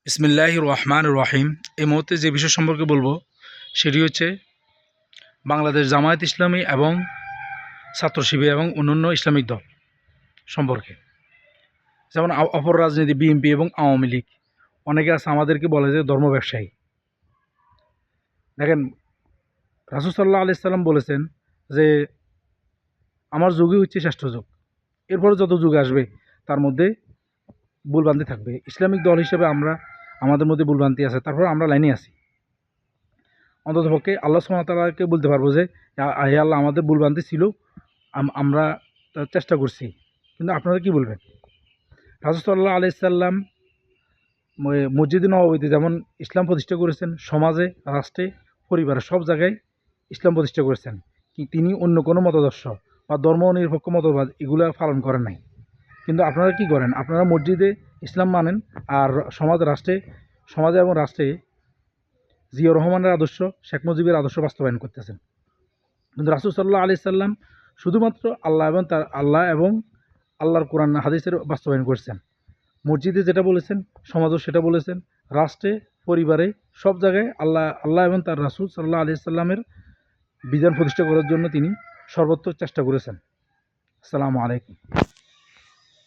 বিসমিল্লাহির রহমানির রহিম। এই মুহূর্তে যে বিষয় সম্পর্কে বলবো সেটি হচ্ছে বাংলাদেশ জামায়াত ইসলামী এবং ছাত্র শিবির এবং অন্যান্য ইসলামিক দল সম্পর্কে। যেমন অপর রাজনীতি বিএনপি এবং আওয়ামী লীগ, অনেকে আছে আমাদেরকে বলে যে ধর্ম ব্যবসায়ী। দেখেন, রাসূল সাল্লাল্লাহু আলাইহি সাল্লাম বলেছেন যে আমার যুগই হচ্ছে শ্রেষ্ঠ যুগ, এরপরে যত যুগ আসবে তার মধ্যে ভুলভ্রান্তি থাকবে। ইসলামিক দল হিসেবে আমাদের মধ্যে ভুলভ্রান্তি আছে, তারপর আমরা লাইনে আছি। অন্ততপক্ষে আল্লাহ সুবহানাহু ওয়া তাআলাকে বলতে পারবো যে হে আল্লাহ, আমাদের ভুলভ্রান্তি ছিল, আমরা চেষ্টা করছি। কিন্তু আপনারা কি বলবেন? রাসূল সাল্লাল্লাহু আলাইহি সাল্লাম মসজিদে নববীতে যেমন ইসলাম প্রতিষ্ঠা করেছেন, সমাজে, রাষ্ট্রে, পরিবারে সব জায়গায় ইসলাম প্রতিষ্ঠা করেছেন। তিনি অন্য কোনো মতাদর্শ বা ধর্ম নিরপেক্ষ মতবাদ এগুলো পালন করেন নাই। কিন্তু আপনারা কি করেন? আপনারা মসজিদে ইসলাম মানেন, আর সমাজে এবং রাষ্ট্রে জিয়াউর রহমানের আদর্শ, শেখ মুজিবের আদর্শ বাস্তবায়ন করতেছেন। কিন্তু রাসূল সাল্লাল্লাহু আলাইহি সাল্লাম শুধুমাত্র আল্লাহ এবং আল্লাহর কোরআন হাদিসের বাস্তবায়ন করছেন। মসজিদে যেটা বলেছেন, সমাজও সেটা বলেছেন, রাষ্ট্রে, পরিবারে, সব জায়গায় আল্লাহ এবং তার রাসূল সাল্লাল্লাহু আলাইহি সাল্লামের বিধান প্রতিষ্ঠা করার জন্য তিনি সর্বোচ্চ চেষ্টা করেছেন। আসসালামু আলাইকুম।